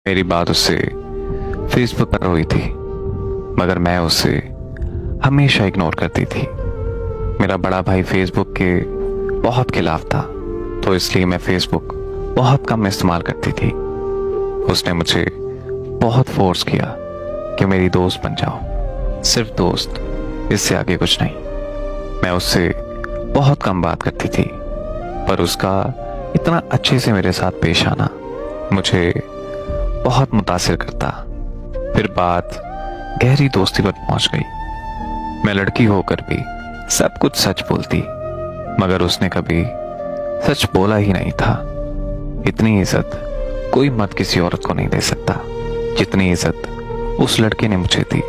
मेरी बात उससे फेसबुक पर हुई थी, मगर मैं उसे हमेशा इग्नोर करती थी। मेरा बड़ा भाई फेसबुक के बहुत खिलाफ था, तो इसलिए मैं फेसबुक बहुत कम इस्तेमाल करती थी। उसने मुझे बहुत फोर्स किया कि मेरी दोस्त बन जाओ, सिर्फ दोस्त, इससे आगे कुछ नहीं। मैं उससे बहुत कम बात करती थी, पर उसका इतना अच्छे से मेरे साथ पेश आना मुझे बहुत मुतासिर करता। फिर बात गहरी दोस्ती पर पहुंच गई। मैं लड़की होकर भी सब कुछ सच बोलती, मगर उसने कभी सच बोला ही नहीं था। इतनी इज्जत कोई मर्द किसी औरत को नहीं दे सकता जितनी इज्जत उस लड़के ने मुझे दी।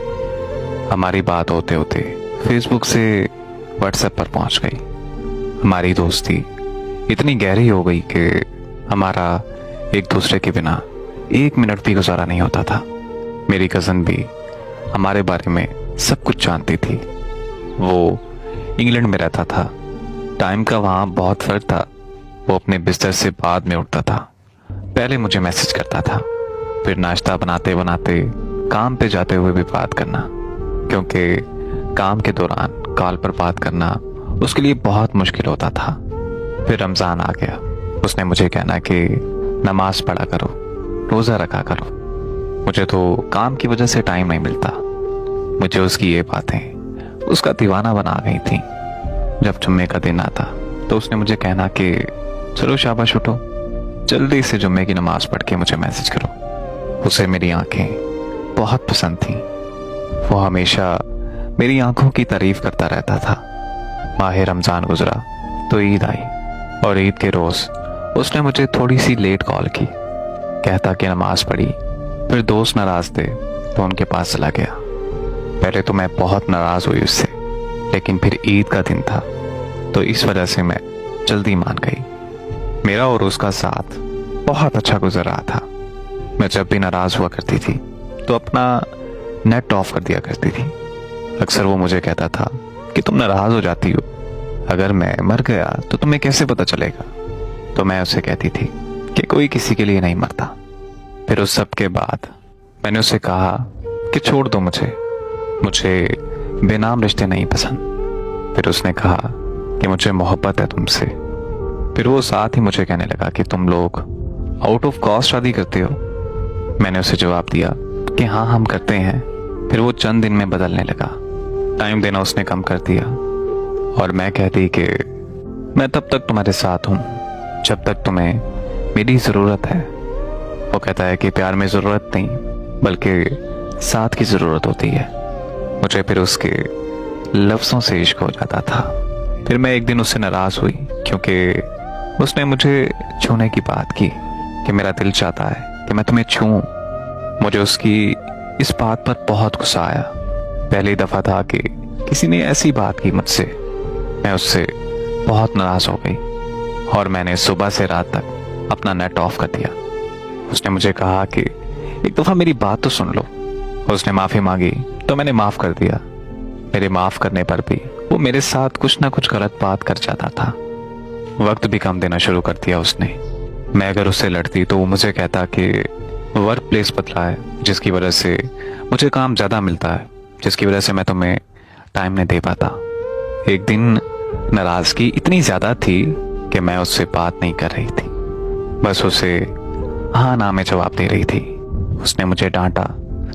हमारी बात होते होते फेसबुक से व्हाट्सएप पर पहुंच गई। हमारी दोस्ती इतनी गहरी हो गई कि हमारा एक दूसरे के बिना एक मिनट भी गुजारा नहीं होता था। मेरी कज़न भी हमारे बारे में सब कुछ जानती थी। वो इंग्लैंड में रहता था, टाइम का वहाँ बहुत फर्क था। वो अपने बिस्तर से बाद में उठता था, पहले मुझे मैसेज करता था, फिर नाश्ता बनाते बनाते काम पे जाते हुए भी बात करना, क्योंकि काम के दौरान कॉल पर बात करना उसके लिए बहुत मुश्किल होता था। फिर रमज़ान आ गया। उसने मुझे कहना कि नमाज पढ़ा करो, रोज़ा रखा करो। मुझे तो काम की वजह से टाइम नहीं मिलता। मुझे उसकी ये बातें उसका दीवाना बना गई थी। जब जुम्मे का दिन आता तो उसने मुझे कहना कि चलो शाबाश उठो, जल्दी से जुम्मे की नमाज पढ़ के मुझे मैसेज करो। उसे मेरी आंखें बहुत पसंद थी। वो हमेशा मेरी आंखों की तारीफ करता रहता था। माह रमज़ान गुजरा तो ईद आई, और ईद के रोज़ उसने मुझे थोड़ी सी लेट कॉल की। कहता कि नमाज पढ़ी, फिर दोस्त नाराज थे तो उनके पास चला गया। पहले तो मैं बहुत नाराज़ हुई उससे, लेकिन फिर ईद का दिन था तो इस वजह से मैं जल्दी मान गई। मेरा और उसका साथ बहुत अच्छा गुजर रहा था। मैं जब भी नाराज़ हुआ करती थी तो अपना नेट ऑफ कर दिया करती थी। अक्सर वो मुझे कहता था कि तुम नाराज़ हो जाती हो, अगर मैं मर गया तो तुम्हें कैसे पता चलेगा। तो मैं उसे कहती थी कि कोई किसी के लिए नहीं मरता। फिर उस सब के बाद मैंने उसे कहा कि छोड़ दो मुझे बेनाम रिश्ते नहीं पसंद। फिर उसने कहा कि मुझे मोहब्बत है तुमसे। फिर वो साथ ही मुझे कहने लगा कि तुम लोग आउट ऑफ कॉस्ट शादी करते हो। मैंने उसे जवाब दिया कि हाँ हम करते हैं। फिर वो चंद दिन में बदलने लगा। टाइम देना उसने कम कर दिया, और मैं कहती कि मैं तब तक तुम्हारे साथ हूँ जब तक तुम्हें मेरी ज़रूरत है। वो कहता है कि प्यार में ज़रूरत नहीं बल्कि साथ की ज़रूरत होती है। मुझे फिर उसके लफ्ज़ों से इश्क हो जाता था। फिर मैं एक दिन उससे नाराज़ हुई क्योंकि उसने मुझे छूने की बात की कि मेरा दिल चाहता है कि मैं तुम्हें छूऊं। मुझे उसकी इस बात पर बहुत गुस्सा आया। पहली दफ़ा था कि किसी ने ऐसी बात की मुझसे। मैं उससे बहुत नाराज़ हो गई और मैंने सुबह से रात तक अपना नेट ऑफ कर दिया। उसने मुझे कहा कि एक दफ़ा मेरी बात तो सुन लो। उसने माफ़ी मांगी तो मैंने माफ़ कर दिया। मेरे माफ़ करने पर भी वो मेरे साथ कुछ ना कुछ गलत बात कर जाता था। वक्त भी कम देना शुरू कर दिया उसने। मैं अगर उससे लड़ती तो वो मुझे कहता कि वर्क प्लेस बदला है, जिसकी वजह से मुझे काम ज़्यादा मिलता है, जिसकी वजह से मैं तुम्हें टाइम नहीं दे पाता। एक दिन नाराज़गी इतनी ज़्यादा थी कि मैं उससे बात नहीं कर रही थी, बस उसे हाँ ना में जवाब दे रही थी। उसने मुझे डांटा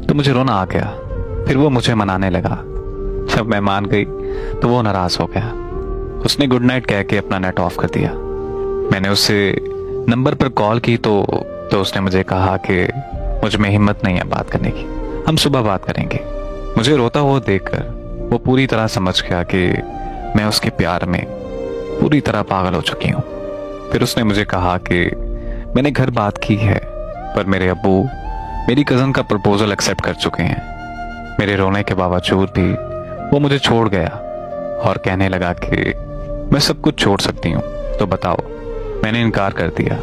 तो मुझे रोना आ गया। फिर वो मुझे मनाने लगा। जब मैं मान गई तो वो नाराज़ हो गया। उसने गुड नाइट कह के अपना नेट ऑफ कर दिया। मैंने उससे नंबर पर कॉल की तो उसने मुझे कहा कि मुझ में हिम्मत नहीं है बात करने की, हम सुबह बात करेंगे। मुझे रोता हुआ देखकर वो पूरी तरह समझ गया कि मैं उसके प्यार में पूरी तरह पागल हो चुकी हूँ। फिर उसने मुझे कहा कि मैंने घर बात की है, पर मेरे अब्बू मेरी कज़न का प्रपोजल एक्सेप्ट कर चुके हैं। मेरे रोने के बावजूद भी वो मुझे छोड़ गया और कहने लगा कि मैं सब कुछ छोड़ सकती हूँ तो बताओ। मैंने इनकार कर दिया।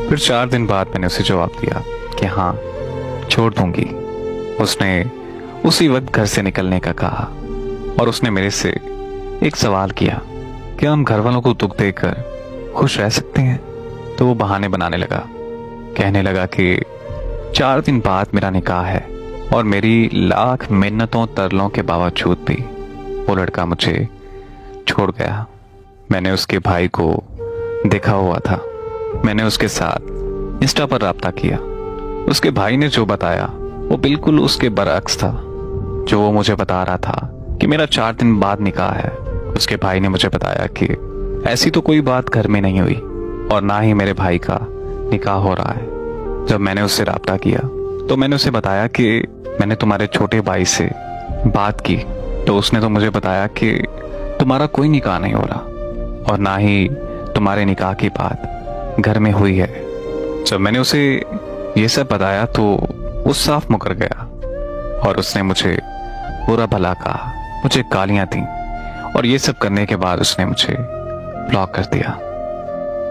फिर 4 दिन बाद मैंने उसे जवाब दिया कि हाँ छोड़ दूंगी। उसने उसी वक्त घर से निकलने का कहा और उसने मेरे से एक सवाल किया कि हम घर वालों को दुख देकर खुश रह सकते हैं। तो वो बहाने बनाने लगा, कहने लगा कि 4 दिन बाद मेरा निकाह है और मेरी लाख मिन्नतों तरलों के बावजूद भी वो लड़का मुझे छोड़ गया। मैंने उसके भाई को देखा हुआ था। मैंने उसके साथ इंस्टा पर राब्ता किया। उसके भाई ने जो बताया वो बिल्कुल उसके बरअक्स था। जो वो मुझे बता रहा था कि मेरा 4 दिन बाद निकाह है, उसके भाई ने मुझे बताया कि ऐसी तो कोई बात घर में नहीं हुई और ना ही मेरे भाई का निकाह हो रहा है। जब मैंने उससे राब्ता किया तो मैंने उसे बताया कि मैंने तुम्हारे छोटे भाई से बात की, तो उसने तो मुझे बताया कि तुम्हारा कोई निकाह नहीं हो रहा और ना ही तुम्हारे निकाह की बात घर में हुई है। जब मैंने उसे ये सब बताया तो वो साफ मुकर गया और उसने मुझे बुरा भला कहा, मुझे गालियां दी और ये सब करने के बाद उसने मुझे ब्लॉक कर दिया।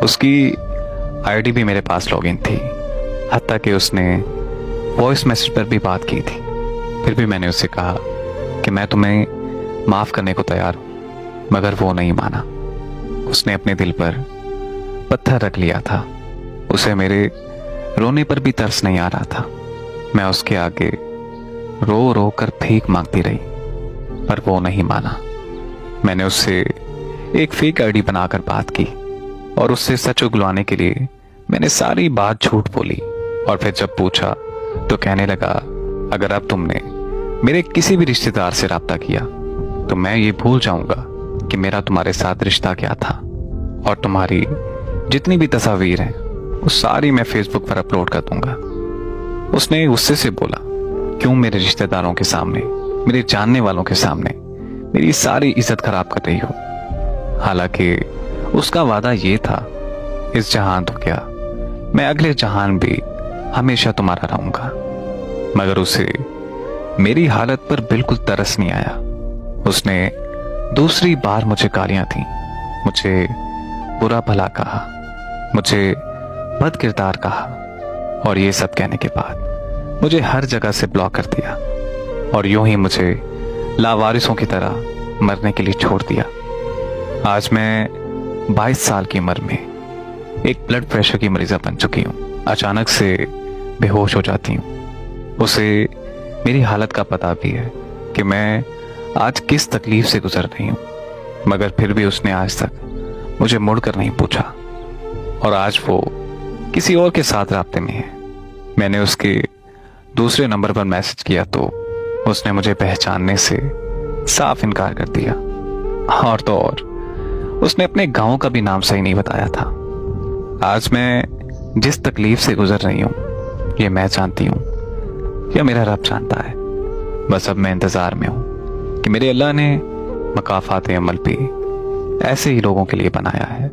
उसकी आईडी भी मेरे पास लॉगिन थी, हत्ता कि उसने वॉइस मैसेज पर भी बात की थी। फिर भी मैंने उससे कहा कि मैं तुम्हें माफ करने को तैयार हूं, मगर वो नहीं माना। उसने अपने दिल पर पत्थर रख लिया था। उसे मेरे रोने पर भी तरस नहीं आ रहा था। मैं उसके आगे रो रो कर भीख मांगती रही, पर वो नहीं माना। मैंने उससे एक फेक आईडी बनाकर बात की और उससे सच उगलवाने के लिए मैंने सारी बात झूठ बोली। और फिर जब पूछा तो कहने लगा, अगर अब तुमने मेरे किसी भी रिश्तेदार से राब्ता किया तो मैं ये भूल जाऊंगा कि मेरा तुम्हारे साथ रिश्ता क्या था और तुम्हारी जितनी भी तस्वीर हैं वो सारी मैं फेसबुक पर अपलोड कर दूंगा। उसने गुस्से से बोला, क्यों मेरे रिश्तेदारों के सामने, मेरे जानने वालों के सामने मेरी सारी इज्जत खराब कर रही हो। हालांकि उसका वादा ये था, इस जहान तो क्या मैं अगले जहान भी हमेशा तुम्हारा रहूंगा। मगर उसे मेरी हालत पर बिल्कुल तरस नहीं आया। उसने दूसरी बार मुझे गालियां दी, मुझे बुरा भला कहा, मुझे बद किरदार कहा और ये सब कहने के बाद मुझे हर जगह से ब्लॉक कर दिया और यूं ही मुझे लावारिसों की तरह मरने के लिए छोड़ दिया। आज मैं 22 साल की उम्र में एक ब्लड प्रेशर की मरीजा बन चुकी हूँ। अचानक से बेहोश हो जाती हूँ। उसे मेरी हालत का पता भी है कि मैं आज किस तकलीफ से गुजर रही हूँ, मगर फिर भी उसने आज तक मुझे मुड़कर नहीं पूछा और आज वो किसी और के साथ राब्ते में है। मैंने उसके दूसरे नंबर पर मैसेज किया तो उसने मुझे पहचानने से साफ इनकार कर दिया और तो और उसने अपने गांव का भी नाम सही नहीं बताया था। आज मैं जिस तकलीफ से गुजर रही हूँ ये मैं जानती हूँ, यह मेरा रब जानता है। बस अब मैं इंतजार में हूँ कि मेरे अल्लाह ने मकाफात अमल भी ऐसे ही लोगों के लिए बनाया है।